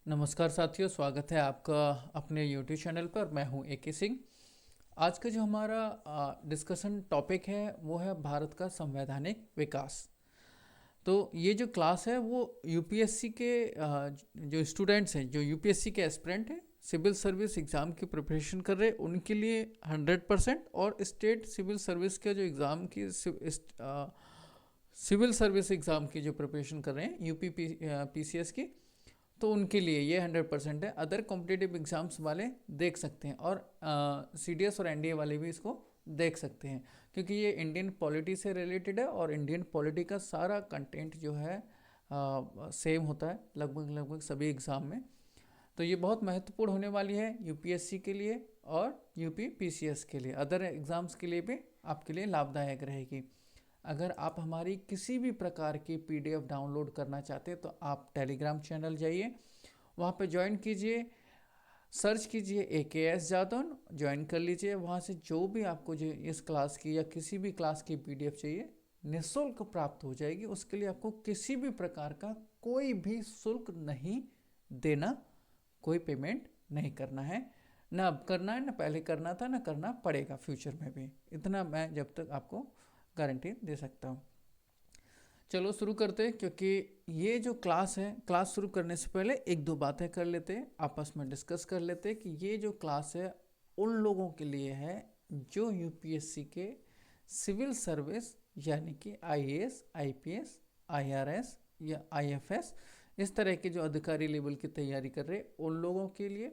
नमस्कार साथियों, स्वागत है आपका अपने YouTube चैनल पर। मैं हूं ए के सिंह। आज का जो हमारा डिस्कशन टॉपिक है वो है भारत का संवैधानिक विकास। तो ये जो क्लास है वो यूपीएससी के जो स्टूडेंट्स हैं, जो यूपीएससी के एस्पिरेंट हैं, सिविल सर्विस एग्ज़ाम की प्रिपरेशन कर रहे हैं, उनके लिए 100%। और स्टेट सिविल सर्विस का जो एग्ज़ाम की सिविल सर्विस एग्ज़ाम की जो प्रिपरेशन कर रहे हैं यूपी पीसीएस की, तो उनके लिए ये 100% है। अदर कॉम्पिटिटिव एग्जाम्स वाले देख सकते हैं और सीडीएस और एनडीए वाले भी इसको देख सकते हैं, क्योंकि ये इंडियन पॉलिटी से रिलेटेड है और इंडियन पॉलिटी का सारा कंटेंट जो है सेम होता है लगभग लगभग सभी एग्ज़ाम में। तो ये बहुत महत्वपूर्ण होने वाली है यूपीएससी के लिए और यूपी पीसीएस के लिए। अदर एग्ज़ाम्स के लिए भी आपके लिए लाभदायक रहेगी। अगर आप हमारी किसी भी प्रकार की पीडीएफ डाउनलोड करना चाहते हैं तो आप टेलीग्राम चैनल जाइए, वहाँ पे ज्वाइन कीजिए, सर्च कीजिए AKS जादौन, ज्वाइन कर लीजिए। वहाँ से जो भी आपको जो इस क्लास की या किसी भी क्लास की पीडीएफ चाहिए निःशुल्क प्राप्त हो जाएगी। उसके लिए आपको किसी भी प्रकार का कोई भी शुल्क नहीं देना, कोई पेमेंट नहीं करना है, ना अब करना है, ना पहले करना था, ना करना पड़ेगा फ्यूचर में भी। इतना मैं जब तक आपको गारंटी दे सकता हूँ। चलो शुरू करते हैं, क्योंकि ये जो क्लास है, क्लास शुरू करने से पहले एक दो बातें कर लेते हैं, आपस में डिस्कस कर लेते हैं कि ये जो क्लास है उन लोगों के लिए है जो यूपीएससी के सिविल सर्विस यानी कि आईएएस, आईपीएस, आईआरएस या आईएफएस इस तरह के जो अधिकारी लेवल की तैयारी कर रहे हैं उन लोगों के लिए।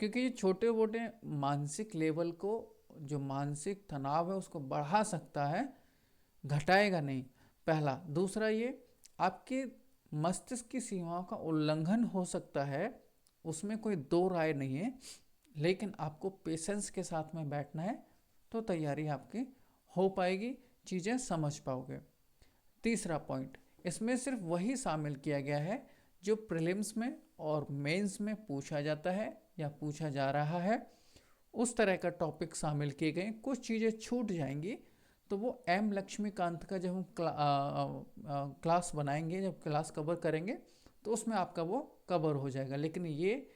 क्योंकि ये छोटे मोटे मानसिक लेवल को, जो मानसिक तनाव है उसको बढ़ा सकता है, घटाएगा नहीं। पहला। दूसरा, ये आपके मस्तिष्क की सीमाओं का उल्लंघन हो सकता है, उसमें कोई दो राय नहीं है, लेकिन आपको पेशेंस के साथ में बैठना है तो तैयारी आपकी हो पाएगी, चीज़ें समझ पाओगे। तीसरा पॉइंट, इसमें सिर्फ वही शामिल किया गया है जो प्रीलिम्स में और मेंस में पूछा जाता है या पूछा जा रहा है, उस तरह का टॉपिक शामिल किए गए। कुछ चीज़ें छूट जाएंगी तो वो एम लक्ष्मीकांत का जब हम क्लास बनाएंगे, जब क्लास कवर करेंगे तो उसमें आपका वो कवर हो जाएगा। लेकिन ये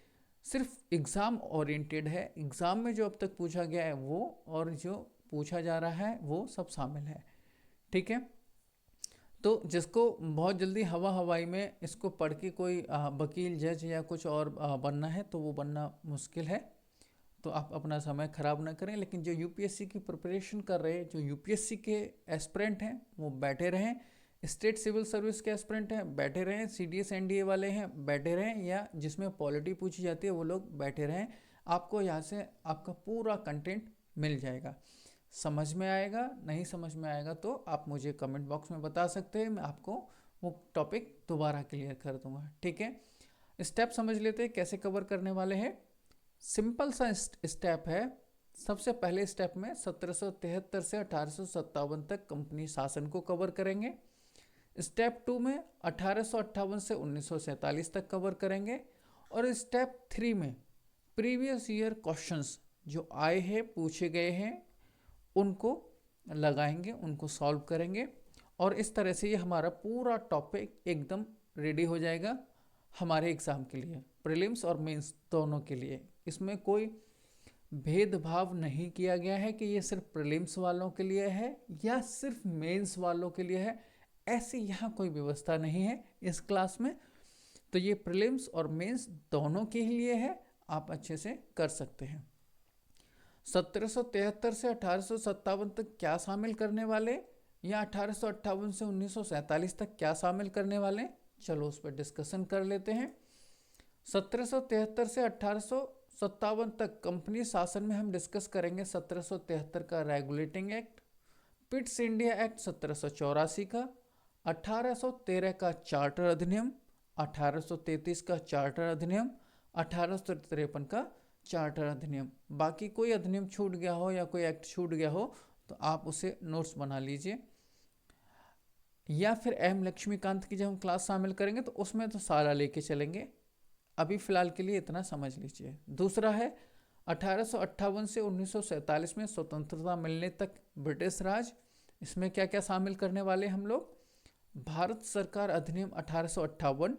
सिर्फ एग्ज़ाम ओरिएंटेड है, एग्ज़ाम में जो अब तक पूछा गया है वो और जो पूछा जा रहा है वो सब शामिल है। ठीक है। तो जिसको बहुत जल्दी हवा हवाई में इसको पढ़ के कोई वकील, जज या कुछ और बनना है तो वो बनना मुश्किल है, तो आप अपना समय खराब ना करें। लेकिन जो यूपीएससी की प्रिपरेशन कर रहे हैं, जो यूपीएससी के एस्पिरेंट हैं वो बैठे रहें, स्टेट सिविल सर्विस के एस्पिरेंट हैं बैठे रहें, सीडीएस एनडीए वाले हैं बैठे रहें, या जिसमें पॉलिटी पूछी जाती है वो लोग बैठे रहें। आपको यहाँ से आपका पूरा कंटेंट मिल जाएगा। समझ में आएगा, नहीं समझ में आएगा तो आप मुझे कमेंट बॉक्स में बता सकते हैं, मैं आपको वो टॉपिक दोबारा क्लियर कर दूंगा। ठीक है। स्टेप समझ लेते हैं कैसे कवर करने वाले हैं। सिंपल सा स्टेप है। सबसे पहले स्टेप में 1773 से 1857 तक कंपनी शासन को कवर करेंगे। स्टेप 2 में 1858 से 1947 तक कवर करेंगे। और स्टेप 3 में प्रीवियस ईयर क्वेश्चंस जो आए हैं, पूछे गए हैं, उनको लगाएंगे, उनको सॉल्व करेंगे। और इस तरह से ये हमारा पूरा टॉपिक एकदम रेडी हो जाएगा हमारे एग्ज़ाम के लिए, प्रीलिम्स और मेंस दोनों के लिए। इसमें कोई भेदभाव नहीं किया गया है कि ये सिर्फ प्रीलिम्स वालों के लिए है या सिर्फ मेंस वालों के लिए है, ऐसी यहाँ कोई व्यवस्था नहीं है इस क्लास में। तो ये प्रीलिम्स और मेंस दोनों के ही लिए है, आप अच्छे से कर सकते हैं। 1773 से 1857 तक क्या शामिल करने वाले, या 1858 से 1947 तक क्या शामिल करने वाले, चलो उस पर डिस्कशन कर लेते हैं। 1773 से 1857 तक कंपनी शासन में हम डिस्कस करेंगे 1773 का regulating act, Pitt's India act 1784 का, 1813 का चार्टर अधिनियम, 1833 का चार्टर अधिनियम, 1853 का चार्टर अधिनियम। बाकी कोई अधिनियम छूट गया हो या कोई एक्ट छूट गया हो तो आप उसे नोट्स बना लीजिए, या फिर एम लक्ष्मीकांत की जब हम क्लास शामिल करेंगे तो उसमें तो सारा लेके चलेंगे। अभी फ़िलहाल के लिए इतना समझ लीजिए। दूसरा है 1858 से 1947 में स्वतंत्रता मिलने तक ब्रिटिश राज। इसमें क्या क्या शामिल करने वाले हम लोग, भारत सरकार अधिनियम 1858,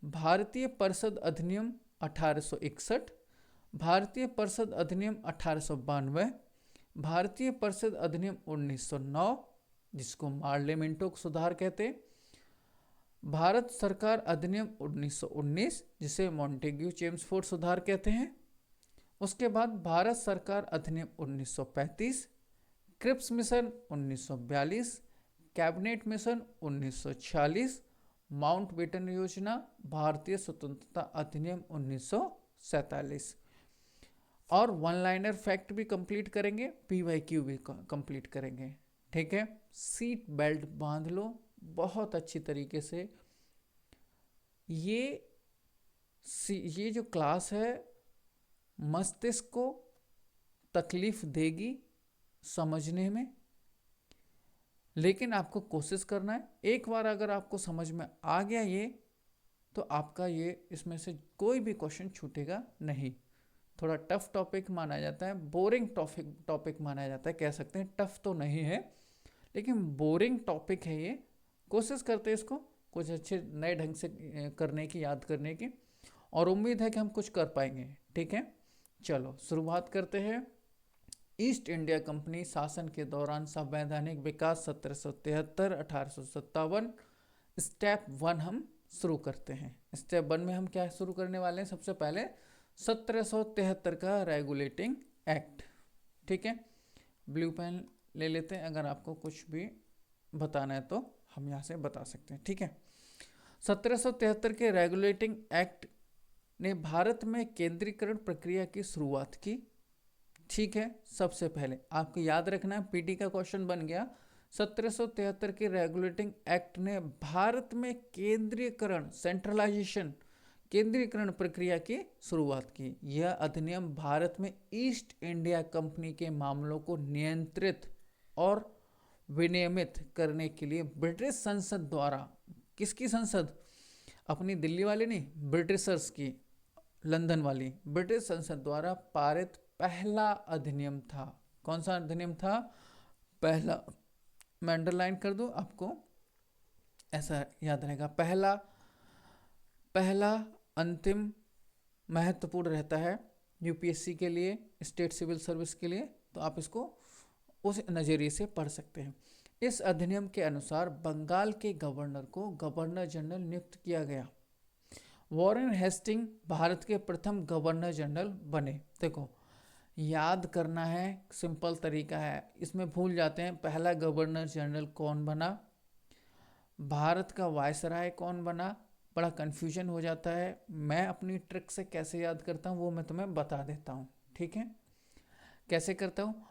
भारतीय परिषद अधिनियम 1861, भारतीय परिषद अधिनियम 1892, भारतीय परिषद अधिनियम 1909 जिसको मार्लियामेंटो सुधार कहते हैं, भारत सरकार अधिनियम 1919 जिसे मॉन्टेग्यू चेम्सफोर्ड सुधार कहते हैं। उसके बाद भारत सरकार अधिनियम 1935, Cripps mission 1942, cabinet mission 1946, Mountbatten योजना, भारतीय स्वतंत्रता अधिनियम 1947। और वन लाइनर फैक्ट भी कंप्लीट करेंगे, PYQ भी कंप्लीट करेंगे। ठीक है, सीट बेल्ट बांध लो बहुत अच्छी तरीके से। ये जो क्लास है मस्तिष्क को तकलीफ देगी समझने में, लेकिन आपको कोशिश करना है। एक बार अगर आपको समझ में आ गया ये, तो आपका ये इसमें से कोई भी क्वेश्चन छूटेगा नहीं। थोड़ा टफ टॉपिक माना जाता है, बोरिंग टॉपिक माना जाता है, कह सकते हैं। टफ तो नहीं है लेकिन बोरिंग टॉपिक है ये। कोशिश करते हैं इसको कुछ अच्छे नए ढंग से करने की, याद करने की, और उम्मीद है कि हम कुछ कर पाएंगे। ठीक है, चलो शुरुआत करते हैं। ईस्ट इंडिया कंपनी शासन के दौरान संवैधानिक विकास 1773 1857। स्टेप 1 हम शुरू करते हैं। स्टेप 1 में हम क्या शुरू करने वाले हैं? सबसे पहले 1773 का रेगुलेटिंग एक्ट। ठीक है, ब्लू पेन ले लेते हैं, अगर आपको कुछ भी बताना है तो हम यहाँ से बता सकते हैं। ठीक है, 1773 के रेगुलेटिंग एक्ट ने भारत में केंद्रीकरण प्रक्रिया की शुरुआत की। ठीक है, सबसे पहले आपको याद रखना है, पीटी का क्वेश्चन बन गया। 1773 के रेगुलेटिंग एक्ट ने भारत में केंद्रीकरण, सेंट्रलाइजेशन, केंद्रीकरण प्रक्रिया की शुरुआत की। यह अधिनियम भारत में ईस्ट इंडिया कंपनी के मामलों को नियंत्रित और विनियमित करने के लिए ब्रिटिश संसद द्वारा, किसकी संसद? अपनी दिल्ली वाली नहीं, ब्रिटिशर्स की, लंदन वाली ब्रिटिश संसद द्वारा पारित पहला अधिनियम था। कौन सा अधिनियम था? पहला। मैं अंडरलाइन कर दूं, आपको ऐसा याद रहेगा। पहला अंतिम महत्वपूर्ण रहता है यूपीएससी के लिए, स्टेट सिविल सर्विस के लिए, तो आप इसको उस नज़रिए से पढ़ सकते हैं। इस अधिनियम के अनुसार बंगाल के गवर्नर को गवर्नर जनरल नियुक्त किया गया। वॉरेन हेस्टिंग भारत के प्रथम गवर्नर जनरल बने। देखो याद करना है, सिंपल तरीका है, इसमें भूल जाते हैं। पहला गवर्नर जनरल कौन बना, भारत का वायसराय कौन बना, बड़ा कन्फ्यूजन हो जाता है। मैं अपनी ट्रिक से कैसे याद करता हूँ वो मैं तुम्हें बता देता हूँ। ठीक है, कैसे करता हूँ?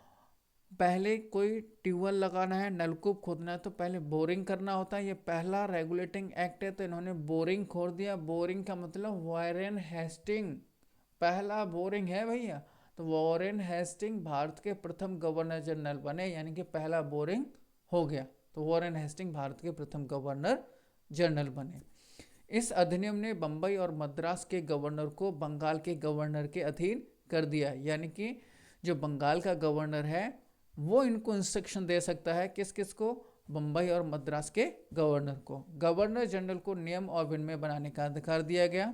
पहले कोई ट्यूबवेल लगाना है, नलकूप खोदना है, तो पहले बोरिंग करना होता है। ये पहला रेगुलेटिंग एक्ट है तो इन्होंने बोरिंग खोद दिया। बोरिंग का मतलब वॉरेन हेस्टिंग, पहला बोरिंग है भैया, तो वॉरेन हेस्टिंग भारत के प्रथम गवर्नर जनरल बने, यानी कि पहला बोरिंग हो गया, तो वॉरेन हेस्टिंग भारत के प्रथम गवर्नर जनरल बने। इस अधिनियम ने बम्बई और मद्रास के गवर्नर को बंगाल के गवर्नर के अधीन कर दिया, यानी कि जो बंगाल का गवर्नर है वो इनको इंस्ट्रक्शन दे सकता है। किस किस को? बम्बई और मद्रास के गवर्नर को। गवर्नर जनरल को नियम और विनियम बनाने का अधिकार दिया गया।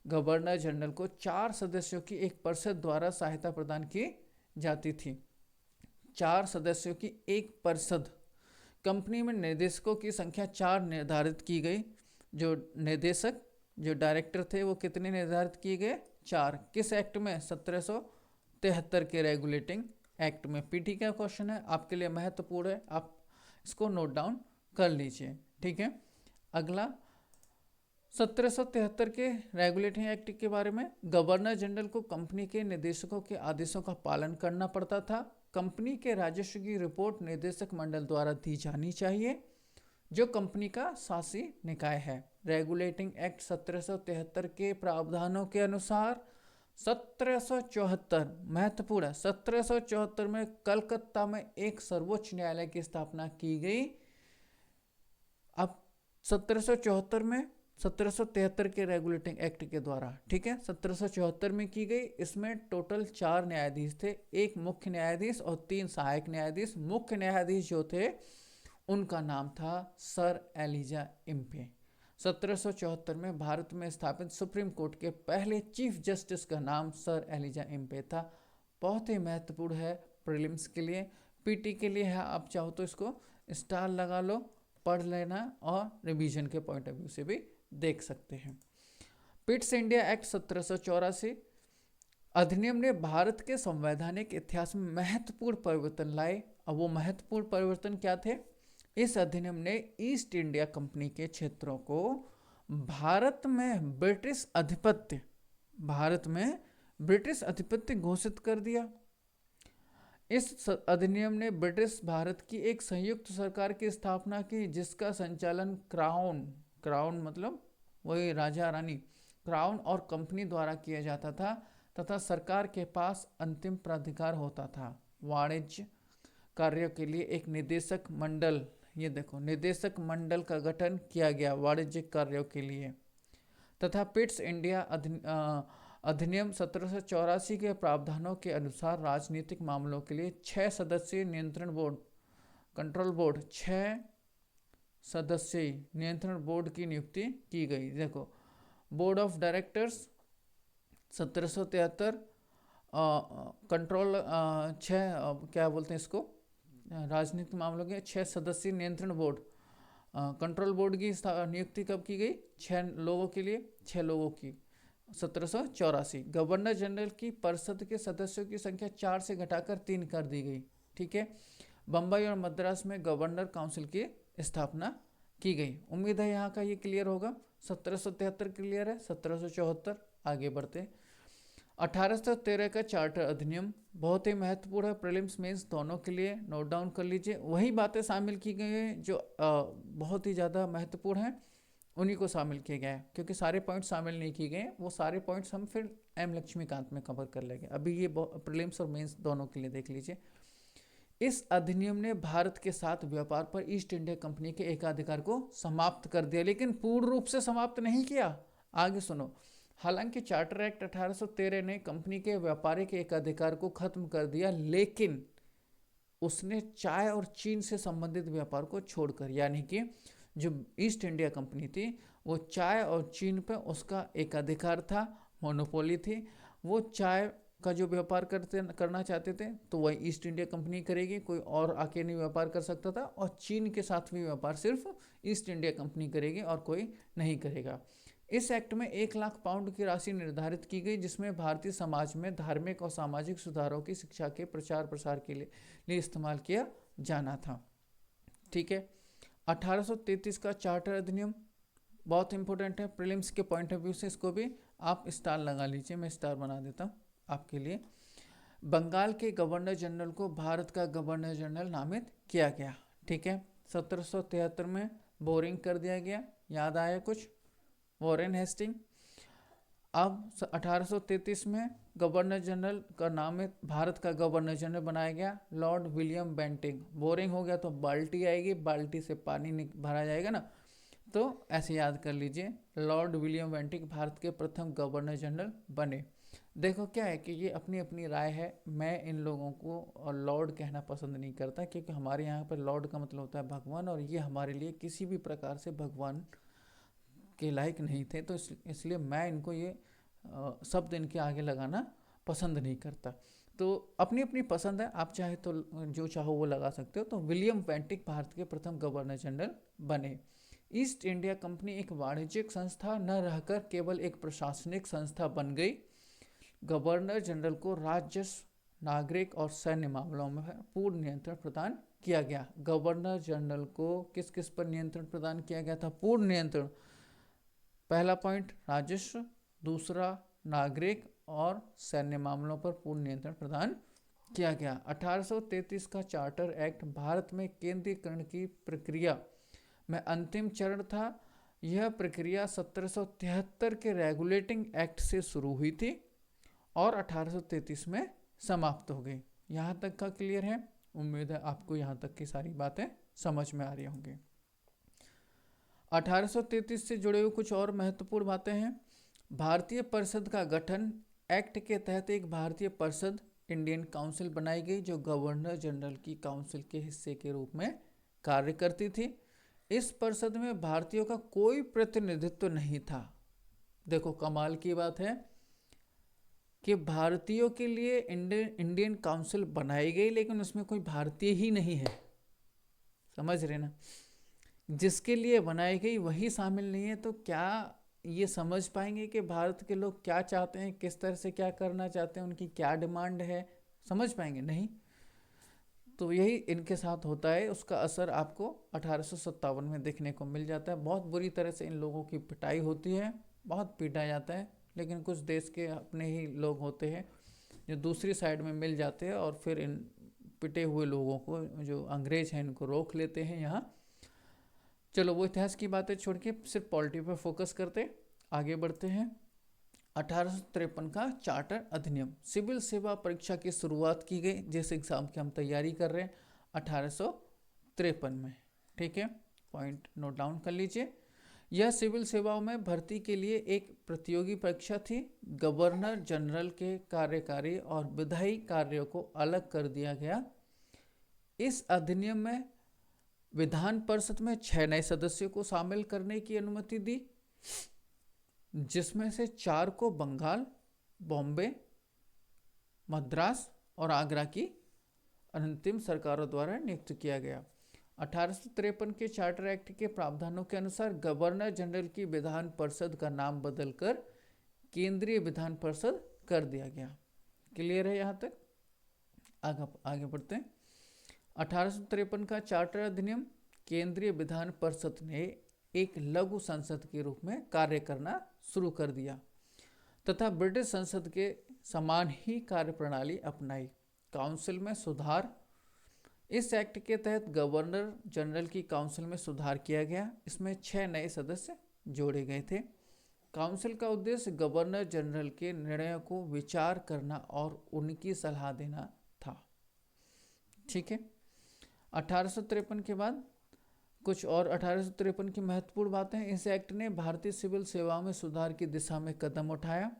गवर्नर जनरल को 4 सदस्यों की एक परिषद द्वारा सहायता प्रदान की जाती थी। 4 सदस्यों की एक परिषद। कंपनी में निदेशकों की संख्या 4 निर्धारित की गई। जो निदेशक, जो डायरेक्टर थे, वो कितने निर्धारित किए गए? 4। किस एक्ट में? 1773 के रेगुलेटिंग एक्ट में। पीटी का क्वेश्चन है, आपके लिए महत्वपूर्ण है, आप इसको नोट डाउन कर लीजिए। ठीक है, अगला 1773 के रेगुलेटिंग एक्ट के बारे में। गवर्नर जनरल को कंपनी के निदेशकों के आदेशों का पालन करना पड़ता था। कंपनी के राजस्व की रिपोर्ट निदेशक मंडल द्वारा दी जानी चाहिए, जो कंपनी का शासी निकाय है। रेगुलेटिंग एक्ट 1773 के प्रावधानों के अनुसार 1774, महत्वपूर्ण है, 1774 में कलकत्ता में एक सर्वोच्च न्यायालय की स्थापना की गई। अब 1774 में 1773 के रेगुलेटिंग एक्ट के द्वारा, ठीक है, 1774 में की गई। इसमें टोटल 4 न्यायाधीश थे, एक मुख्य न्यायाधीश और 3 सहायक न्यायाधीश। मुख्य न्यायाधीश जो थे उनका नाम था सर एलिजा इम्पे। 1774 में भारत में स्थापित सुप्रीम कोर्ट के पहले चीफ जस्टिस का नाम सर एलिजा एम्पे था। बहुत ही महत्वपूर्ण है प्रीलिम्स के लिए, पीटी के लिए है। आप चाहो तो इसको स्टार लगा लो, पढ़ लेना और रिवीजन के पॉइंट ऑफ व्यू से भी देख सकते हैं। पिट्स इंडिया एक्ट 1784 अधिनियम ने भारत के संवैधानिक इतिहास में महत्वपूर्ण परिवर्तन लाए। अब वो महत्वपूर्ण परिवर्तन क्या थे? इस अधिनियम ने ईस्ट इंडिया कंपनी के क्षेत्रों को भारत में ब्रिटिश आधिपत्य घोषित कर दिया। इस अधिनियम ने ब्रिटिश भारत की एक संयुक्त सरकार की स्थापना की, जिसका संचालन क्राउन मतलब वही राजा रानी, क्राउन और कंपनी द्वारा किया जाता था तथा सरकार के पास अंतिम प्राधिकार होता था। वाणिज्य कार्यों के लिए एक निदेशक मंडल, ये देखो निदेशक मंडल का गठन किया गया वाणिज्यिक कार्यों के लिए। तथा पिट्स इंडिया अधिनियम 1784 के प्रावधानों के अनुसार राजनीतिक मामलों के लिए 6 सदस्यीय नियंत्रण बोर्ड, कंट्रोल बोर्ड, 6 सदस्यीय नियंत्रण बोर्ड की नियुक्ति की गई। देखो बोर्ड ऑफ डायरेक्टर्स 1773, कंट्रोल 6 क्या बोलते हैं इसको, राजनीतिक मामलों के 6 सदस्यीय नियंत्रण बोर्ड, कंट्रोल बोर्ड की नियुक्ति कब की गई? 6 लोगों के लिए, 6 लोगों की 1784। गवर्नर जनरल की परिषद के सदस्यों की संख्या 4 से घटाकर 3 कर दी गई। ठीक है, बम्बई और मद्रास में गवर्नर काउंसिल की स्थापना की गई। उम्मीद है यहाँ का ये क्लियर होगा। 1773 क्लियर है, 1774 आगे बढ़ते। 1813 का चार्टर अधिनियम बहुत ही महत्वपूर्ण है, प्रीलिम्स मेंस दोनों के लिए, नोट डाउन कर लीजिए। वही बातें शामिल की गई हैं जो बहुत ही ज़्यादा महत्वपूर्ण हैं, उन्हीं को शामिल किया गया है, क्योंकि सारे पॉइंट्स शामिल नहीं किए गए। वो सारे पॉइंट्स हम फिर एम लक्ष्मीकांत में कवर कर लेंगे। अभी ये प्रीलिम्स और मेंस दोनों के लिए देख लीजिए। इस अधिनियम ने भारत के साथ व्यापार पर ईस्ट इंडिया कंपनी के एकाधिकार को समाप्त कर दिया, लेकिन पूर्ण रूप से समाप्त नहीं किया। आगे सुनो। हालांकि चार्टर एक्ट 1813 ने कंपनी के व्यापारिक एकाधिकार को खत्म कर दिया, लेकिन उसने चाय और चीन से संबंधित व्यापार को छोड़कर, यानी कि जो ईस्ट इंडिया कंपनी थी वो चाय और चीन पे उसका एकाधिकार था, मोनोपोली थी। वो चाय का जो व्यापार करना चाहते थे तो वही ईस्ट इंडिया कंपनी करेगी, कोई और आके नहीं व्यापार कर सकता था। और चीन के साथ भी व्यापार सिर्फ ईस्ट इंडिया कंपनी करेगी और कोई नहीं करेगा। इस एक्ट में 1 लाख पाउंड की राशि निर्धारित की गई, जिसमें भारतीय समाज में धार्मिक और सामाजिक सुधारों की शिक्षा के प्रचार प्रसार के लिए इस्तेमाल किया जाना था। ठीक है, 1833 का चार्टर अधिनियम बहुत इंपॉर्टेंट है प्रीलिम्स के पॉइंट ऑफ व्यू से, इसको भी आप स्टार लगा लीजिए, मैं स्टार बना देता हूँ आपके लिए। बंगाल के गवर्नर जनरल को भारत का गवर्नर जनरल नामित किया गया। ठीक है, 1773 में बोरिंग कर दिया गया, याद आया कुछ, वॉरेन हेस्टिंग। अब 1833 में गवर्नर जनरल का नाम भारत का गवर्नर जनरल बनाया गया लॉर्ड विलियम बेंटिंग। बोरिंग हो गया तो बाल्टी आएगी, बाल्टी से पानी भरा जाएगा ना, तो ऐसे याद कर लीजिए। लॉर्ड विलियम बेंटिंग भारत के प्रथम गवर्नर जनरल बने। देखो क्या है कि ये अपनी अपनी राय है, मैं इन लोगों को लॉर्ड कहना पसंद नहीं करता, क्योंकि हमारे यहाँ पर लॉर्ड का मतलब होता है भगवान, और ये हमारे लिए किसी भी प्रकार से भगवान के लायक नहीं थे। तो इसलिए मैं इनको ये शब्द इनके आगे लगाना पसंद नहीं करता। तो अपनी अपनी पसंद है, आप चाहे तो जो चाहो वो लगा सकते हो। तो विलियम बेंटिक भारत के प्रथम गवर्नर जनरल बने। ईस्ट इंडिया कंपनी एक वाणिज्यिक संस्था न रहकर केवल एक प्रशासनिक संस्था बन गई। गवर्नर जनरल को राजस्व, नागरिक और सैन्य मामलों में पूर्ण नियंत्रण प्रदान किया गया। गवर्नर जनरल को किस किस पर नियंत्रण प्रदान किया गया था? पूर्ण नियंत्रण। पहला पॉइंट राजस्व, दूसरा नागरिक और सैन्य मामलों पर पूर्ण नियंत्रण प्रदान किया गया। 1833 का चार्टर एक्ट भारत में केंद्रीकरण की प्रक्रिया में अंतिम चरण था। यह प्रक्रिया 1773 के रेगुलेटिंग एक्ट से शुरू हुई थी और 1833 में समाप्त हो गई। यहाँ तक का क्लियर है? उम्मीद है आपको यहाँ तक की सारी बातें समझ में आ रही होंगी। 1833 से जुड़े हुए कुछ और महत्वपूर्ण बातें हैं। भारतीय परिषद का गठन। एक्ट के तहत एक भारतीय परिषद इंडियन काउंसिल बनाई गई, जो गवर्नर जनरल की काउंसिल के हिस्से के रूप में कार्य करती थी। इस परिषद में भारतीयों का कोई प्रतिनिधित्व नहीं था। देखो कमाल की बात है कि भारतीयों के लिए इंडियन काउंसिल बनाई गई, लेकिन उसमें कोई भारतीय ही नहीं है। समझ रहे ना, जिसके लिए बनाई गई वही शामिल नहीं है, तो क्या ये समझ पाएंगे कि भारत के लोग क्या चाहते हैं, किस तरह से क्या करना चाहते हैं, उनकी क्या डिमांड है? समझ पाएंगे नहीं। तो यही इनके साथ होता है। उसका असर आपको 1857 में देखने को मिल जाता है। बहुत बुरी तरह से इन लोगों की पिटाई होती है, बहुत पीटा जाता है, लेकिन कुछ देश के अपने ही लोग होते हैं जो दूसरी साइड में मिल जाते हैं और फिर इन पिटे हुए लोगों को, जो अंग्रेज हैं, इनको रोक लेते हैं यहाँ। चलो वो इतिहास की बातें छोड़ के सिर्फ पॉलिटी पर फोकस करते आगे बढ़ते हैं। 1853 का चार्टर अधिनियम, सिविल सेवा परीक्षा की शुरुआत की गई, जिस एग्जाम की हम तैयारी कर रहे हैं 1853 में। ठीक है, पॉइंट नोट डाउन कर लीजिए। यह सिविल सेवाओं में भर्ती के लिए एक प्रतियोगी परीक्षा थी। गवर्नर जनरल के कार्यकारी और विधायी कार्यों को अलग कर दिया गया। इस अधिनियम में विधान परिषद में 6 नए सदस्यों को शामिल करने की अनुमति दी, जिसमें से 4 को बंगाल, बॉम्बे, मद्रास और आगरा की अंतिम सरकारों द्वारा नियुक्त किया गया। 1853 के चार्टर एक्ट के प्रावधानों के अनुसार गवर्नर जनरल की विधान परिषद का नाम बदलकर केंद्रीय विधान परिषद कर दिया गया। क्लियर है यहाँ तक? आगे बढ़ते हैं। 1853 का चार्टर अधिनियम केंद्रीय विधान परिषद ने एक लघु संसद के रूप में कार्य करना शुरू कर दिया तथा ब्रिटिश संसद के समान ही कार्यप्रणाली अपनाई। काउंसिल में सुधार, इस एक्ट के तहत गवर्नर जनरल की काउंसिल में सुधार किया गया। इसमें 6 नए सदस्य जोड़े गए थे। काउंसिल का उद्देश्य गवर्नर जनरल के निर्णयों को विचार करना और उनकी सलाह देना था। ठीक है, 1853 के बाद कुछ और 1853 की महत्वपूर्ण बातें। इस एक्ट ने भारतीय सिविल सेवाओं में सुधार की दिशा में कदम उठाया।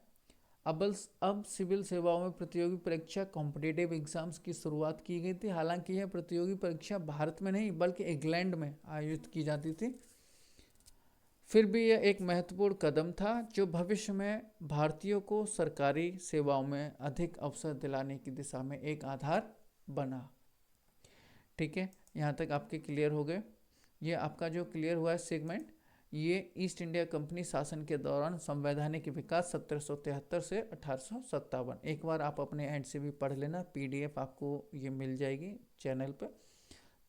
अब सिविल सेवाओं में प्रतियोगी परीक्षा कॉम्पिटिटिव एग्जाम्स की शुरुआत की गई थी। हालांकि यह प्रतियोगी परीक्षा भारत में नहीं बल्कि इंग्लैंड में आयोजित की जाती थी। फिर भी यह एक महत्वपूर्ण कदम था जो भविष्य में भारतीयों को सरकारी सेवाओं में अधिक अवसर दिलाने की दिशा में एक आधार बना। ठीक है, यहाँ तक आपके क्लियर हो गए। ये आपका जो क्लियर हुआ है सेगमेंट, ये ईस्ट इंडिया कंपनी शासन के दौरान संवैधानिक विकास 1773 से 1857। एक बार आप अपने एंड से भी पढ़ लेना, PDF आपको ये मिल जाएगी चैनल पर,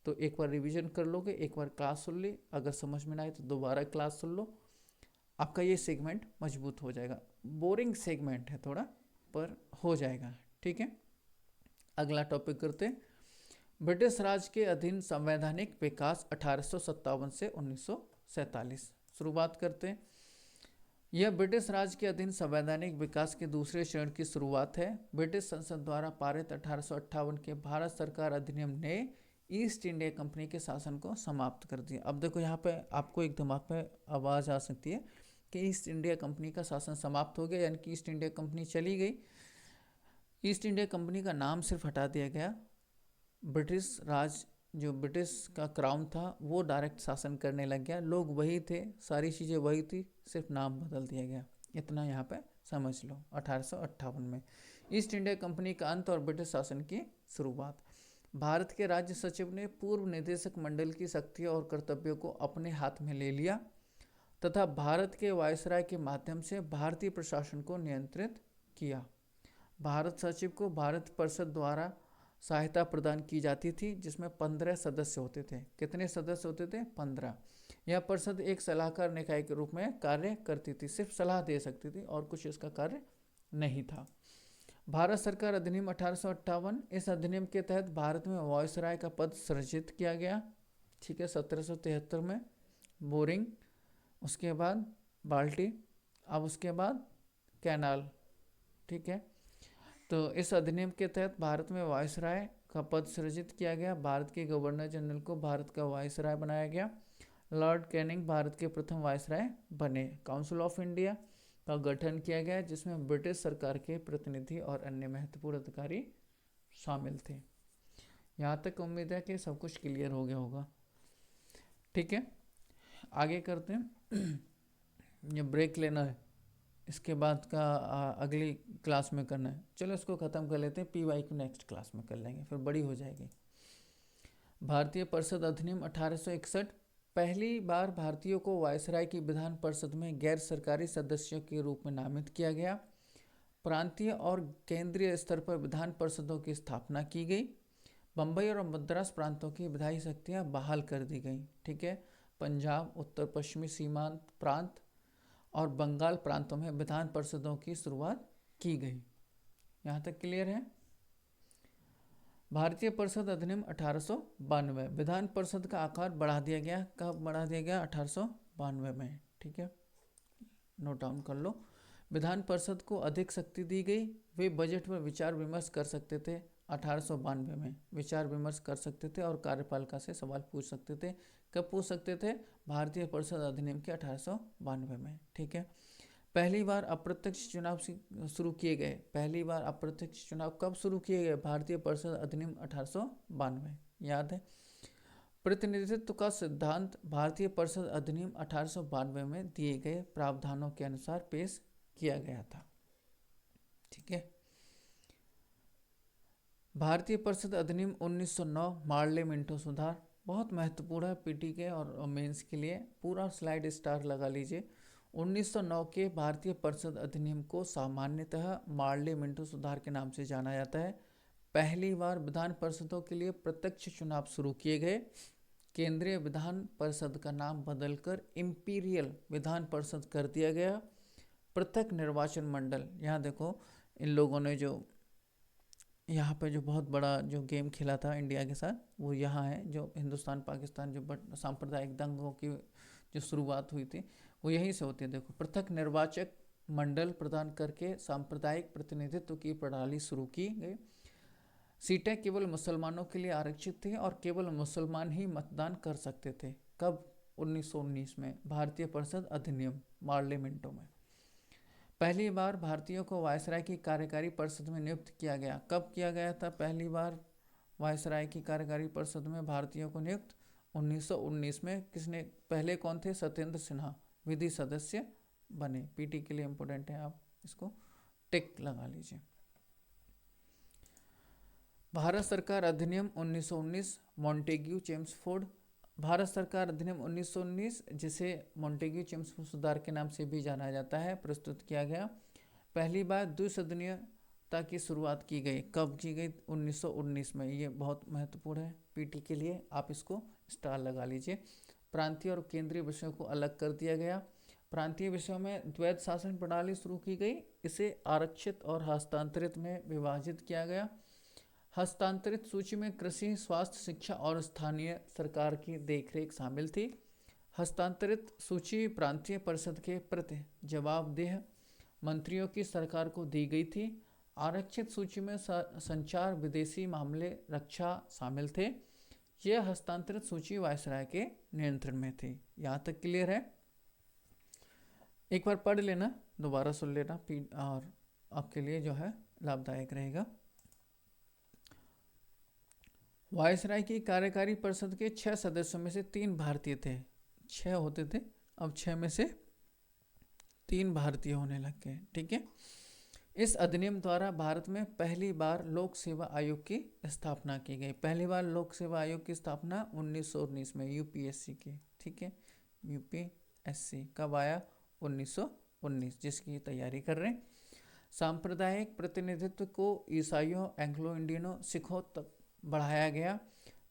तो एक बार रिवीजन कर लोगे, एक बार क्लास सुन ली, अगर समझ में ना आए तो दोबारा क्लास सुन लो, आपका ये सेगमेंट मजबूत हो जाएगा। बोरिंग सेगमेंट है थोड़ा, पर हो जाएगा। ठीक है, अगला टॉपिक करते हैं। ब्रिटिश राज के अधीन संवैधानिक विकास 1857 से 1947। शुरुआत करते हैं। यह ब्रिटिश राज के अधीन संवैधानिक विकास के दूसरे चरण की शुरुआत है। ब्रिटिश संसद द्वारा पारित 1858 के भारत सरकार अधिनियम ने ईस्ट इंडिया कंपनी के शासन को समाप्त कर दिया। अब देखो यहाँ पे आपको एक दिमाग में आवाज़ आ सकती है कि ईस्ट इंडिया कंपनी का शासन समाप्त हो गया, यानी कि ईस्ट इंडिया कंपनी चली गई। ईस्ट इंडिया कंपनी का नाम सिर्फ हटा दिया गया। ब्रिटिश राज, जो ब्रिटिश का क्राउन था, वो डायरेक्ट शासन करने लग गया। लोग वही थे, सारी चीज़ें वही थी, सिर्फ नाम बदल दिया गया। इतना यहाँ पे समझ लो। 1858 में ईस्ट इंडिया कंपनी का अंत और ब्रिटिश शासन की शुरुआत। भारत के राज्य सचिव ने पूर्व निदेशक मंडल की शक्तियों और कर्तव्यों को अपने हाथ में ले लिया तथा भारत के वायसराय के माध्यम से भारतीय प्रशासन को नियंत्रित किया। भारत सचिव को भारत परिषद द्वारा सहायता प्रदान की जाती थी, जिसमें 15 सदस्य होते थे। कितने सदस्य होते थे? 15। यह परिषद एक सलाहकार निकाय के रूप में कार्य करती थी, सिर्फ सलाह दे सकती थी और कुछ इसका कार्य नहीं था। भारत सरकार अधिनियम 1858, इस अधिनियम के तहत भारत में वायसराय का पद सृजित किया गया। ठीक है, 1773 में। बोरिंग, उसके बाद बाल्टी, अब उसके बाद कैनाल। ठीक है, तो इस अधिनियम के तहत भारत में वायसराय का पद सृजित किया गया। भारत के गवर्नर जनरल को भारत का वायसराय बनाया गया। लॉर्ड कैनिंग भारत के प्रथम वायसराय बने। काउंसिल ऑफ इंडिया का गठन किया गया, जिसमें ब्रिटिश सरकार के प्रतिनिधि और अन्य महत्वपूर्ण अधिकारी शामिल थे। यहाँ तक उम्मीद है कि सब कुछ क्लियर हो गया होगा। ठीक है, आगे करते हैं। ये ब्रेक लेना है, इसके बाद का अगली क्लास में करना है। चलो इसको ख़त्म कर लेते हैं, PY को नेक्स्ट क्लास में कर लेंगे, फिर बड़ी हो जाएगी। भारतीय परिषद अधिनियम 1861। पहली बार भारतीयों को वायसराय की विधान परिषद में गैर सरकारी सदस्यों के रूप में नामित किया गया। प्रांतीय और केंद्रीय स्तर पर विधान परिषदों की स्थापना की गई। बम्बई और मद्रास प्रांतों की विधायी शक्तियाँ बहाल कर दी गई। ठीक है, पंजाब, उत्तर पश्चिमी सीमांत प्रांत और बंगाल प्रांतों में विधान परिषदों की शुरुआत की गई। यहाँ तक क्लियर है। भारतीय परिषद अधिनियम 1892। विधान परिषद का आकार बढ़ा दिया गया। कब बढ़ा दिया गया? 1892 में। ठीक है, नोट डाउन कर लो। विधान परिषद को अधिक शक्ति दी गई। वे बजट पर विचार विमर्श कर सकते थे। 1892 में विचार विमर्श कर सकते थे और कार्यपालिका से सवाल पूछ सकते थे। कब पूछ सकते थे? भारतीय परिषद अधिनियम के 1892 में। ठीक है, पहली बार अप्रत्यक्ष चुनाव शुरू किए गए। पहली बार अप्रत्यक्ष चुनाव कब शुरू किए गए? भारतीय परिषद अधिनियम 1892। याद है। प्रतिनिधित्व का सिद्धांत भारतीय परिषद अधिनियम 1892 में दिए गए प्रावधानों के अनुसार पेश किया गया था। ठीक है, भारतीय परिषद अधिनियम 1909 मार्ले मिंटो सुधार बहुत महत्वपूर्ण है पीटी के और मेंस के लिए। पूरा स्लाइड स्टार लगा लीजिए। 1909 के भारतीय परिषद अधिनियम को सामान्यतः मार्ले मिंटो सुधार के नाम से जाना जाता है। पहली बार विधान परिषदों के लिए प्रत्यक्ष चुनाव शुरू किए गए। केंद्रीय विधान परिषद का नाम बदलकर इंपीरियल विधान परिषद कर दिया गया। पृथक निर्वाचन मंडल, यहाँ देखो इन लोगों ने जो यहाँ पे जो बहुत बड़ा जो गेम खेला था इंडिया के साथ, वो यहाँ है। जो हिंदुस्तान पाकिस्तान जो सांप्रदायिक दंगों की जो शुरुआत हुई थी वो यहीं से होती है। देखो, पृथक निर्वाचक मंडल प्रदान करके सांप्रदायिक प्रतिनिधित्व की प्रणाली शुरू की गई। सीटें केवल मुसलमानों के लिए आरक्षित थी और केवल मुसलमान ही मतदान कर सकते थे। कब? 1919 में भारतीय परिषद अधिनियम मार्ले मिंटो में। पहली बार भारतीयों को वायसराय की कार्यकारी परिषद में नियुक्त किया गया। कब किया गया था पहली बार वायसराय की कार्यकारी परिषद में भारतीयों को नियुक्त? 1919 में। किसने? पहले कौन थे? सत्येंद्र सिन्हा विधि सदस्य बने। पीटी के लिए इम्पोर्टेंट है, आप इसको टिक लगा लीजिए। भारत सरकार अधिनियम 1919 मॉन्टेग्यू चेम्सफोर्ड। भारत सरकार अधिनियम 1919 जिसे मॉन्टेग्यू चेम्सफोर्ड सुधार के नाम से भी जाना जाता है, प्रस्तुत किया गया। पहली बार द्विसदनीयता की शुरुआत की गई। कब की गई? 1919 में। ये बहुत महत्वपूर्ण है पीटी के लिए, आप इसको स्टार लगा लीजिए। प्रांतीय और केंद्रीय विषयों को अलग कर दिया गया। प्रांतीय विषयों में द्वैध शासन प्रणाली शुरू की गई। इसे आरक्षित और हस्तांतरित में विभाजित किया गया। हस्तांतरित सूची में कृषि, स्वास्थ्य, शिक्षा और स्थानीय सरकार की देखरेख शामिल थी। हस्तांतरित सूची प्रांतीय परिषद के प्रति जवाबदेह मंत्रियों की सरकार को दी गई थी। आरक्षित सूची में संचार, विदेशी मामले, रक्षा शामिल थे। यह हस्तांतरित सूची वायसराय के नियंत्रण में थी। यहाँ तक क्लियर है? एक बार पढ़ लेना, दोबारा सुन लेना, और आपके लिए जो है लाभदायक रहेगा। वायसराय की कार्यकारी परिषद के 6 सदस्यों में से 3 भारतीय थे। 6 होते थे, अब 6 में से 3 भारतीय होने लग गए। ठीक है, इस अधिनियम द्वारा भारत में पहली बार लोक सेवा आयोग की स्थापना की गई। पहली बार लोक सेवा आयोग की स्थापना 1919 में, यूपीएससी की। ठीक है, यूपीएससी कब आया? 1919, जिसकी तैयारी कर रहे हैं। सांप्रदायिक प्रतिनिधित्व को ईसाइयों, एंग्लो इंडियनों, सिखों तक बढ़ाया गया।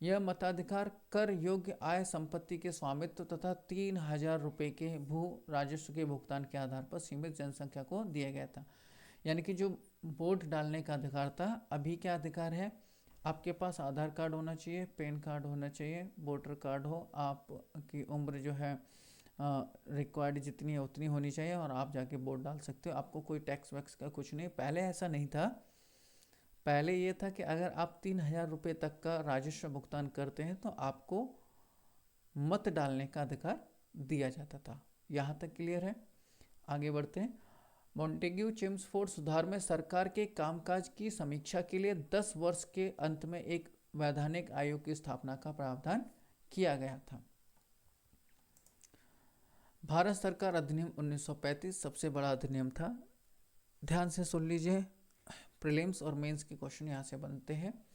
यह मताधिकार कर योग्य आय संपत्ति के स्वामित्व तथा 3000 रुपये के भू राजस्व के भुगतान के आधार पर सीमित जनसंख्या को दिया गया था। यानी कि जो वोट डालने का अधिकार था, अभी क्या अधिकार है? आपके पास आधार कार्ड होना चाहिए, पैन कार्ड होना चाहिए, वोटर कार्ड हो, आपकी उम्र जो है रिक्वायर्ड जितनी है उतनी होनी चाहिए और आप जाके वोट डाल सकते हो। आपको कोई टैक्स वैक्स का कुछ नहीं। पहले ऐसा नहीं था। पहले ये था कि अगर आप 3000 रुपये तक का राजस्व भुगतान करते हैं तो आपको मत डालने का अधिकार दिया जाता था। यहाँ तक क्लियर है? आगे बढ़ते हैं। मॉन्टेग्यू चेम्सफोर्ड सुधार में सरकार के कामकाज की समीक्षा के लिए 10 वर्ष के अंत में एक वैधानिक आयोग की स्थापना का प्रावधान किया गया था। भारत सरकार अधिनियम 1935 सबसे बड़ा अधिनियम था। ध्यान से सुन लीजिए, प्रीलिम्स और मेंस के क्वेश्चन यहाँ से बनते हैं।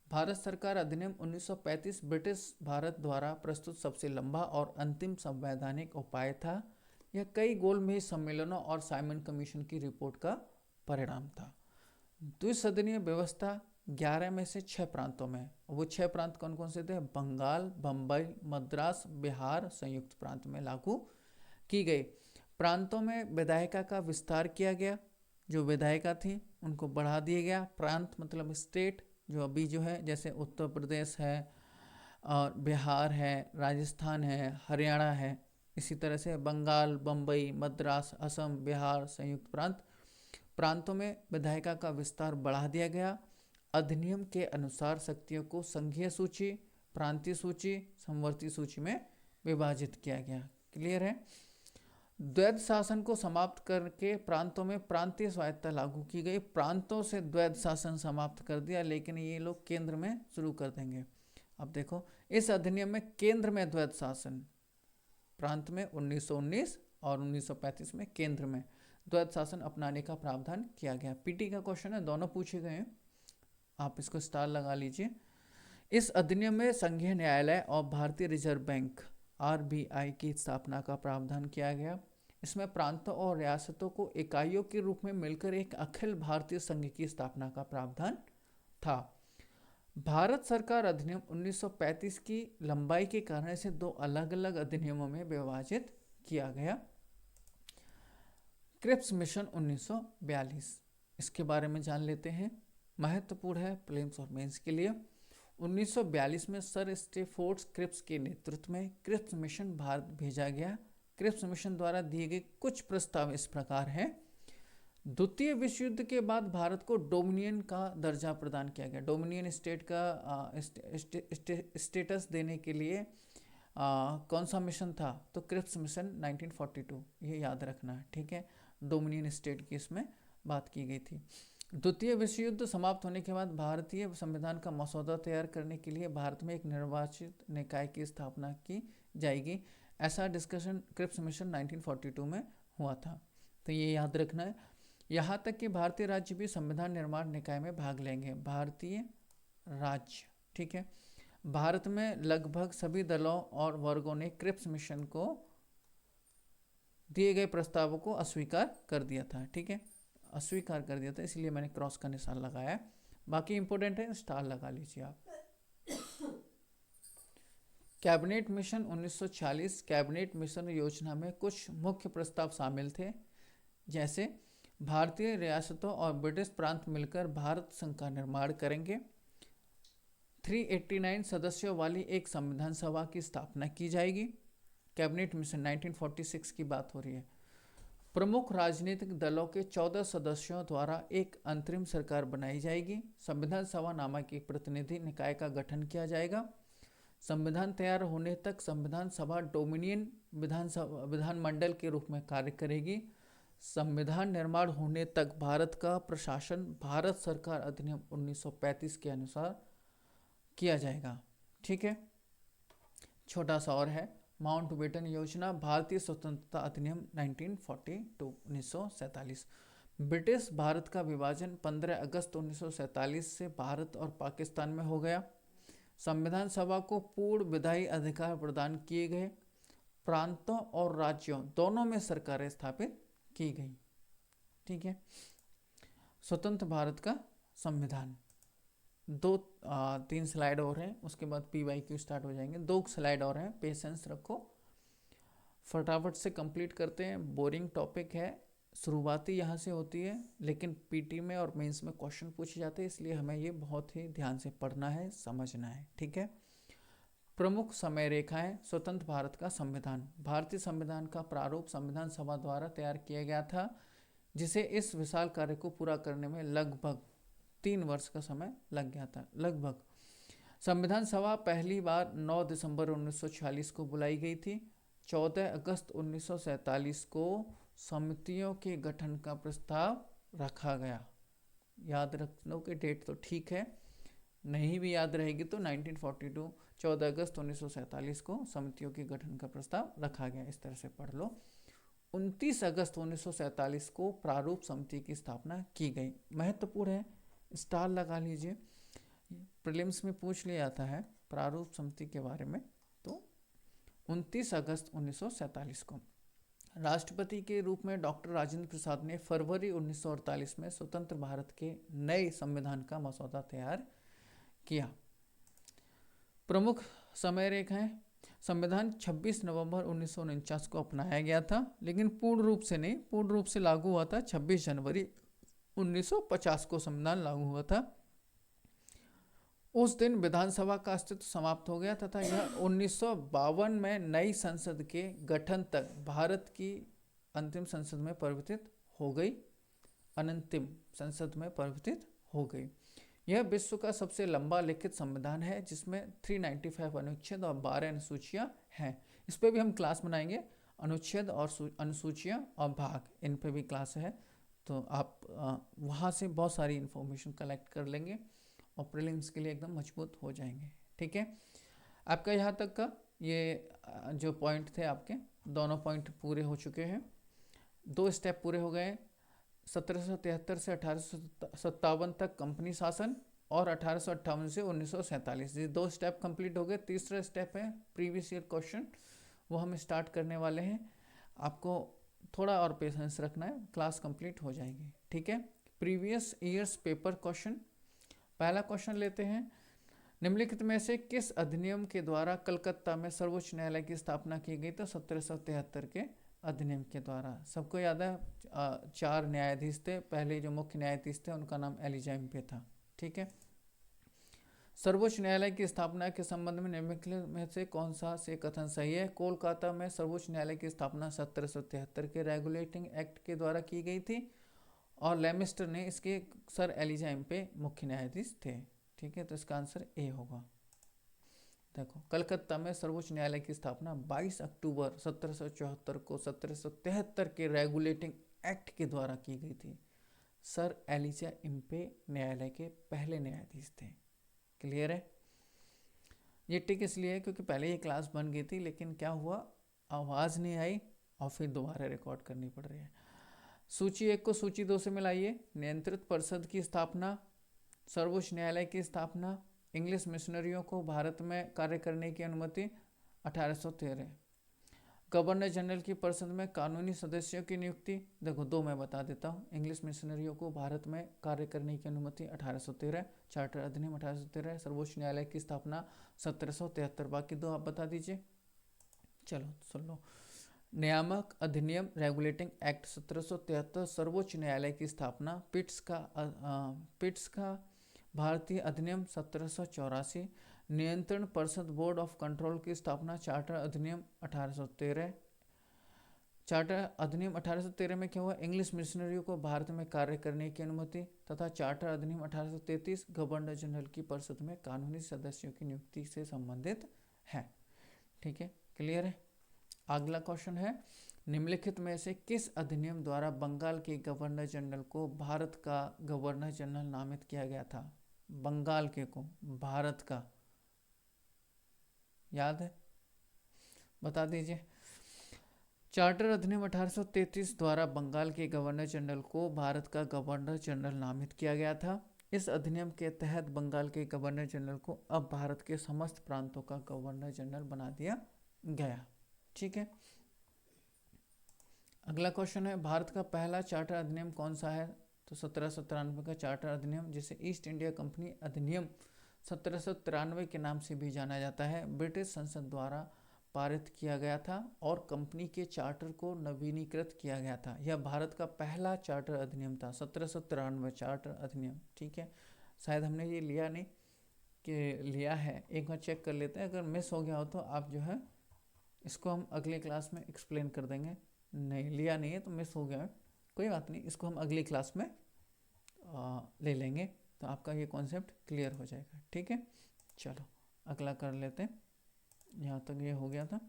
भारत सरकार अधिनियम 1935 ब्रिटिश भारत द्वारा प्रस्तुत सबसे लंबा और अंतिम संवैधानिक उपाय था। यह कई गोलमेज सम्मेलनों और साइमन कमीशन की रिपोर्ट का परिणाम था। द्विसदनीय व्यवस्था 11 में से 6 प्रांतों में, वो 6 प्रांत कौन कौन से थे? बंगाल, बम्बई, मद्रास, बिहार, संयुक्त प्रांत में लागू की गई। प्रांतों में विधायिका का विस्तार किया गया, जो विधायिका थी उनको बढ़ा दिया गया। प्रांत मतलब स्टेट, जो अभी जो है जैसे उत्तर प्रदेश है और बिहार है, राजस्थान है, हरियाणा है, इसी तरह से बंगाल, बम्बई, मद्रास, असम, बिहार, संयुक्त प्रांत। प्रांतों में विधायिका का विस्तार बढ़ा दिया गया। अधिनियम के अनुसार शक्तियों को संघीय सूची, प्रांतीय सूची, समवर्ती सूची में विभाजित किया गया। क्लियर है? द्वैध शासन को समाप्त करके प्रांतों में प्रांतीय स्वायत्तता लागू की गई। प्रांतों से द्वैध शासन समाप्त कर दिया, लेकिन ये लोग केंद्र में शुरू कर देंगे। अब देखो, इस अधिनियम में केंद्र में द्वैध शासन, प्रांत में 1919 और 1935 में केंद्र में द्वैध शासन अपनाने का प्रावधान किया गया। पीटी का क्वेश्चन है, दोनों पूछे गए हैं, आप इसको स्टार लगा लीजिए। इस अधिनियम में संघीय न्यायालय और भारतीय रिजर्व बैंक आरबीआई की स्थापना का प्रावधान किया गया। इसमें प्रांतों और रियासतों को इकाइयों के रूप में मिलकर एक अखिल भारतीय संघ की स्थापना का प्रावधान था। भारत सरकार अधिनियम 1935 की लंबाई के कारण इसे 2 अलग अलग अधिनियमों में विभाजित किया गया। क्रिप्स मिशन 1942, इसके बारे में जान लेते हैं, महत्वपूर्ण है प्रीलिम्स और मेंस के लिए। 1942 में सर स्टेफोर्ड क्रिप्स के नेतृत्व में क्रिप्स मिशन भारत भेजा गया। क्रिप्स मिशन द्वारा दिए गए कुछ प्रस्ताव इस प्रकार हैं। द्वितीय विश्व युद्ध के बाद भारत को डोमिनियन का दर्जा प्रदान किया गया। डोमिनियन स्टेट का स्टेटस देने के लिए कौन सा मिशन था? तो क्रिप्स मिशन 1942, ये याद रखना है, ठीक है। डोमिनियन स्टेट की इसमें बात की गई थी। द्वितीय विश्व युद्ध समाप्त होने के बाद भारतीय संविधान का मसौदा तैयार करने के लिए भारत में एक निर्वाचित निकाय की स्थापना की जाएगी। ऐसा डिस्कशन क्रिप्स मिशन 1942 में हुआ था, तो ये याद रखना है। यहाँ तक कि भारतीय राज्य भी संविधान निर्माण निकाय में भाग लेंगे। भारतीय राज्य, ठीक है। भारत में लगभग सभी दलों और वर्गों ने क्रिप्स मिशन को दिए गए प्रस्तावों को अस्वीकार कर दिया था, ठीक है, अस्वीकार कर दिया था, इसलिए मैंने क्रॉस का निशान लगाया है। बाकी इंपॉर्टेंट है, स्टार लगा लीजिए आप। कैबिनेट मिशन 1940, कैबिनेट मिशन योजना में कुछ मुख्य प्रस्ताव शामिल थे, जैसे भारतीय रियासतों और ब्रिटिश प्रांत मिलकर भारत संघ का निर्माण करेंगे। 389 सदस्यों वाली एक संविधान सभा की स्थापना की जाएगी। कैबिनेट मिशन 1946 की बात हो रही है। प्रमुख राजनीतिक दलों के 14 सदस्यों द्वारा एक अंतरिम सरकार बनाई जाएगी। संविधान सभा नामक एक प्रतिनिधि निकाय का गठन किया जाएगा। संविधान तैयार होने तक संविधान सभा डोमिनियन विधानमंडल के रूप में कार्य करेगी। संविधान निर्माण होने तक भारत का प्रशासन भारत सरकार अधिनियम 1935 के अनुसार किया जाएगा, ठीक है। छोटा सा और है, माउंटबेटन योजना, भारतीय स्वतंत्रता अधिनियम 1947। ब्रिटिश भारत का विभाजन 15 अगस्त 1947 से भारत और पाकिस्तान में हो गया। संविधान सभा को पूर्ण विधायी अधिकार प्रदान किए गए। प्रांतों और राज्यों दोनों में सरकारें स्थापित की गई, ठीक है। स्वतंत्र भारत का संविधान। 3 स्लाइड और हैं, उसके बाद PYQ स्टार्ट हो जाएंगे। 2 स्लाइड और हैं, पेशेंस रखो, फटाफट से कंप्लीट करते हैं। बोरिंग टॉपिक है, शुरुआती यहाँ से होती है, लेकिन PT में और मेंस में क्वेश्चन पूछे जाते हैं, इसलिए हमें ये बहुत ही ध्यान से पढ़ना है, समझना है, ठीक है। प्रमुख समय रेखाएं। स्वतंत्र भारत का संविधान। भारतीय संविधान का प्रारूप संविधान सभा द्वारा तैयार किया गया था, जिसे इस विशाल कार्य को पूरा करने में लगभग 3 वर्ष का समय लग गया था, लगभग। संविधान सभा पहली बार 9 दिसंबर 1946 को बुलाई गई थी। 14 अगस्त 1947 को समितियों के गठन का प्रस्ताव रखा गया। याद रखने के डेट तो ठीक है, नहीं भी याद रहेगी तो 1942 14 अगस्त 1947 को समितियों के गठन का प्रस्ताव रखा गया। इस तरह से पढ़ लो। 29 अगस्त 1947 को प्रारूप समिति की स्थापना की गई। महत्वपूर्ण है, स्टार लगा लीजिए, प्रीलिम्स में पूछ लिया जाता है प्रारूप समिति के बारे में। तो 29 अगस्त 1947 को राष्ट्रपति के रूप में डॉक्टर राजेंद्र प्रसाद ने फरवरी 1948 में स्वतंत्र भारत के नए संविधान का मसौदा तैयार किया। प्रमुख समय रेखाएं, संविधान 26 नवंबर 1949 को अपनाया गया था, लेकिन पूर्ण रूप से नहीं, पूर्ण रूप से लागू हुआ था 26 जनवरी 1950 को संविधान लागू हुआ था। उस दिन विधानसभा का अस्तित्व समाप्त हो गया तथा यह 1952 में नई संसद के गठन तक भारत की अंतिम संसद में परिवर्तित हो गई, अनंतिम संसद में परिवर्तित हो गई। यह विश्व का सबसे लंबा लिखित संविधान है, जिसमें 395 अनुच्छेद और 12 अनुसूचियाँ हैं। इस पर भी हम क्लास बनाएंगे, अनुच्छेद और अनुसूचियाँ और भाग, इन पे भी क्लास है। तो आप वहाँ से बहुत सारी इन्फॉर्मेशन कलेक्ट कर लेंगे और प्रीलिम्स के लिए एकदम मजबूत हो जाएंगे। ठीक है, आपका यहाँ तक का ये जो पॉइंट थे आपके दोनों पॉइंट पूरे हो चुके हैं। 2 स्टेप पूरे हो गए, 1773 से 1857 तक कंपनी शासन और 1858 से 1947, ये 2 स्टेप कंप्लीट हो गए। तीसरा स्टेप है प्रीवियस ईयर क्वेश्चन, वो हम स्टार्ट करने वाले हैं। आपको थोड़ा और पेशेंस रखना है, क्लास कंप्लीट हो जाएगी। ठीक है, प्रीवियस ईयर्स पेपर क्वेश्चन। पहला क्वेश्चन लेते हैं, निम्नलिखित में से किस अधिनियम के द्वारा कलकत्ता में सर्वोच्च न्यायालय की स्थापना की गई? तो 1773 के अधिनियम के द्वारा। सबको याद है 4 न्यायाधीश थे, पहले जो मुख्य न्यायाधीश थे उनका नाम एलिजा इम्पे था। ठीक है, सर्वोच्च न्यायालय की स्थापना के संबंध में निम्नलिखित में से कौन सा से कथन सही है? कोलकाता में सर्वोच्च न्यायालय की स्थापना 1773 के रेगुलेटिंग एक्ट के द्वारा की गई थी और लेमिस्टर ने इसके सर एलिजा इम्पे मुख्य न्यायाधीश थे। ठीक है, तो इसका आंसर ए होगा। देखो, कलकत्ता में सर्वोच्च न्यायालय की स्थापना 22 अक्टूबर 1774 को 1773 के रेगुलेटिंग एक्ट के द्वारा की गई थी। सर एलिजा इम्पे न्यायालय के पहले न्यायाधीश थे। क्लियर है? ये टिक इसलिए है क्योंकि पहले ये क्लास बन गई थी, लेकिन क्या हुआ, आवाज़ नहीं आई और फिर दोबारा रिकॉर्ड करनी पड़ रही है। सूची 1 को सूची 2 से मिलाइए। नियंत्रित परिषद की स्थापना, सर्वोच्च न्यायालय की स्थापना, इंग्लिश मिशनरियों को भारत में कार्य करने की अनुमति 1813, गवर्नर जनरल की परिषद में कानूनी सदस्यों की नियुक्ति। देखो 2 मैं बता देता हूँ, इंग्लिश मिशनरियों को भारत में कार्य करने की अनुमति 1813, चार्टर अधिनियम 1813, सर्वोच्च न्यायालय की स्थापना 1773। बाकी 2 आप बता दीजिए। चलो सुन लो, नियामक अधिनियम रेगुलेटिंग एक्ट 1773, सर्वोच्च न्यायालय की स्थापना, पिट्स का भारतीय अधिनियम 1784, नियंत्रण परिषद बोर्ड ऑफ कंट्रोल की स्थापना, चार्टर अधिनियम 1813। चार्टर अधिनियम 1813 में क्या हुआ, इंग्लिश मिशनरियों को भारत में कार्य करने की अनुमति, तथा चार्टर अधिनियम 1833 गवर्नर जनरल की परिषद में कानूनी सदस्यों की नियुक्ति से संबंधित है। ठीक है, क्लियर है? अगला क्वेश्चन है, निम्नलिखित में से किस अधिनियम द्वारा बंगाल के गवर्नर जनरल को भारत का गवर्नर जनरल नामित किया गया था? बंगाल के को भारत का, याद है? बता दीजिए। चार्टर अधिनियम 1833 द्वारा बंगाल के गवर्नर जनरल को भारत का गवर्नर जनरल नामित किया गया था। इस अधिनियम के तहत बंगाल के गवर्नर जनरल को अब भारत के समस्त प्रांतों का गवर्नर जनरल बना दिया गया। ठीक है, अगला क्वेश्चन है, भारत का पहला चार्टर अधिनियम कौन सा है? तो 1793 का चार्टर अधिनियम, जिसे ईस्ट इंडिया कंपनी अधिनियम 1793 के नाम से भी जाना जाता है, ब्रिटिश संसद द्वारा पारित किया गया था और कंपनी के चार्टर को नवीनीकृत किया गया था। यह भारत का पहला चार्टर अधिनियम था, 1793 चार्टर अधिनियम। ठीक है, शायद हमने ये लिया नहीं कि लिया है, एक बार चेक कर लेते हैं। अगर मिस हो गया हो तो आप जो है इसको हम अगली क्लास में एक्सप्लेन कर देंगे। नहीं लिया नहीं है तो मिस हो गया है, कोई बात नहीं, इसको हम अगली क्लास में ले लेंगे, तो आपका ये कॉन्सेप्ट क्लियर हो जाएगा। ठीक है, चलो अगला कर लेते हैं। यहाँ तक ये हो गया था।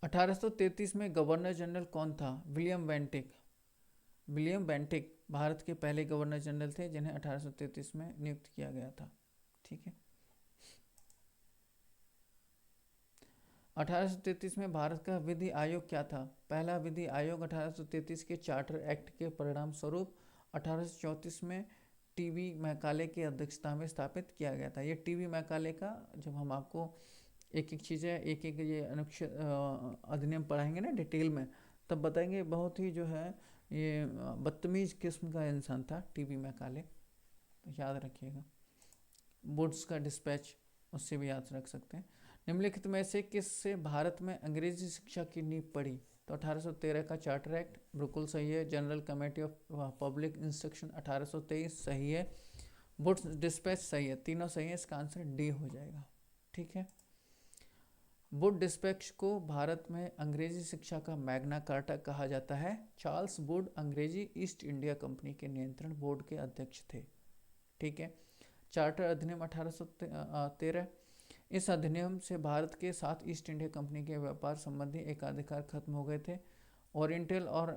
1833 में गवर्नर जनरल कौन था? William Bentinck. William Bentinck Bharat के पहले गवर्नर जनरल थे जिन्हें 1833 में नियुक्त किया गया था। ठीक है, 1833 में भारत का विधि आयोग क्या था? पहला विधि आयोग 1833 के चार्टर एक्ट के परिणाम स्वरूप 1834 में टीवी मैकाले की अध्यक्षता में स्थापित किया गया था। ये टीवी मैकाले का, जब हम आपको एक एक चीज़ें एक एक ये अधिनियम पढ़ाएंगे ना डिटेल में, तब बताएंगे। बहुत ही जो है ये बदतमीज किस्म का इंसान था टीवी मैकाले, तो याद रखिएगा। वुड्स का डिस्पैच, उससे भी याद रख सकते हैं। निम्नलिखित में से किससे भारत में अंग्रेजी शिक्षा की नींव पड़ी? तो 1813 का चार्टर एक्ट बिल्कुल सही है। General committee of public instruction 1823 सही है। वुड्स डिस्पैच सही है। तीनों सही है, इसका आंसर डी हो जाएगा। ठीक है। वुड डिस्पैच को भारत में अंग्रेजी शिक्षा का मैग्ना कार्टा कहा जाता है। चार्ल्स वुड अंग्रेजी ईस्ट इंडिया कंपनी के नियंत्रण बोर्ड के अध्यक्ष थे। ठीक है। चार्टर अधिनियम 1813, इस अधिनियम से भारत के साथ ईस्ट इंडिया कंपनी के व्यापार संबंधी एकाधिकार खत्म हो गए थे। ओरिएंटल और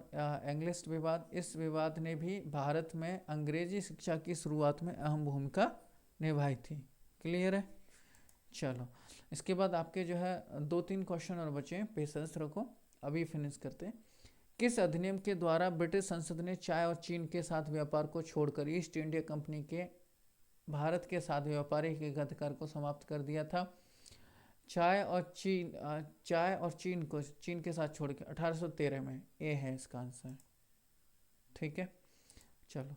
इंग्लिश विवाद, इस विवाद ने भी भारत में अंग्रेजी शिक्षा की शुरुआत में अहम भूमिका निभाई थी। क्लियर है? चलो, इसके बाद आपके जो है 2-3 क्वेश्चन और बचे हैं, पेशेंस रखो, अभी फिनिश करते हैं। किस अधिनियम के द्वारा ब्रिटिश संसद ने चाय और चीन के साथ व्यापार को छोड़कर ईस्ट इंडिया कंपनी के भारत के साथ व्यापारिक एकाधिकार को समाप्त कर दिया था? चाय और चीन को चीन के साथ छोड़ के 1813 में, ए है इसका आंसर। ठीक है। चलो,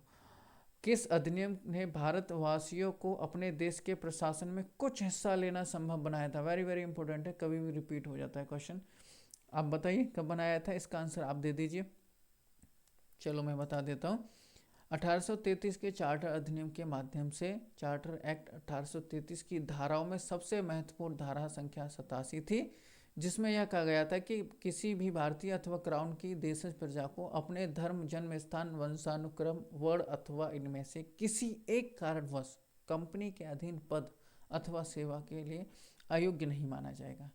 किस अधिनियम ने भारतवासियों को अपने देश के प्रशासन में कुछ हिस्सा लेना संभव बनाया था? वेरी वेरी इंपॉर्टेंट है, कभी भी रिपीट हो जाता है क्वेश्चन। आप बताइए कब बनाया था, इसका आंसर आप दे दीजिए। चलो मैं बता देता हूँ। 1833 के चार्टर अधिनियम के माध्यम से चार्टर एक्ट 1833 की धाराओं में सबसे महत्वपूर्ण धारा संख्या 87 थी, जिसमें यह कहा गया था कि किसी भी भारतीय अथवा क्राउन की देशज प्रजा को अपने धर्म, जन्म स्थान, वंशानुक्रम, वर्ण अथवा इनमें से किसी एक कारणवश कंपनी के अधीन पद अथवा सेवा के लिए अयोग्य नहीं माना जाएगा।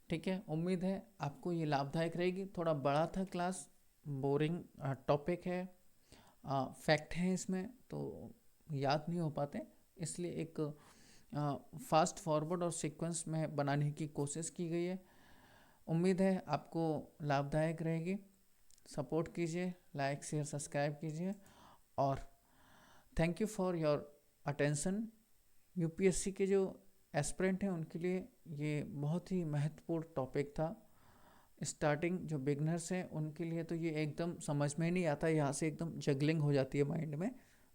ठीक है। उम्मीद है आपको ये लाभदायक रहेगी। थोड़ा बड़ा था क्लास, बोरिंग टॉपिक है, फैक्ट है इसमें, तो याद नहीं हो पाते, इसलिए एक फास्ट फॉरवर्ड और सीक्वेंस में बनाने की कोशिश की गई है। उम्मीद है आपको लाभदायक रहेगी। सपोर्ट कीजिए, लाइक शेयर सब्सक्राइब कीजिए, और thank you for your attention. UPSC के जो एस्पिरेंट हैं उनके लिए ये बहुत ही महत्वपूर्ण टॉपिक था। स्टार्टिंग जो बिगनर्स हैं उनके लिए तो ये एकदम समझ में नहीं आता, यहाँ से एकदम जगलिंग हो जाती है माइंड में,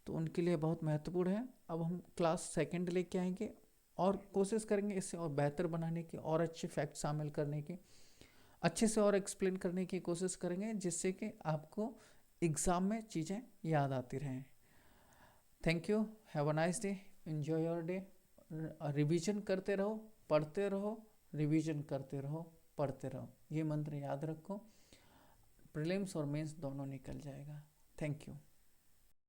तो उनके लिए बहुत महत्वपूर्ण है। अब हम क्लास सेकंड लेके आएंगे और कोशिश करेंगे इससे और बेहतर बनाने की, और अच्छे फैक्ट शामिल करने की, अच्छे से और एक्सप्लेन करने की कोशिश करेंगे, जिससे कि आपको एग्ज़ाम में चीज़ें याद आती रहें। Thank you, have a nice day, enjoy your day. Revision करते रहो, पढ़ते रहो, रिवीजन करते रहो, पढ़ते रहो, ये मंत्र याद रखो। प्रीलिम्स और मेंस दोनों निकल जाएगा। Thank you.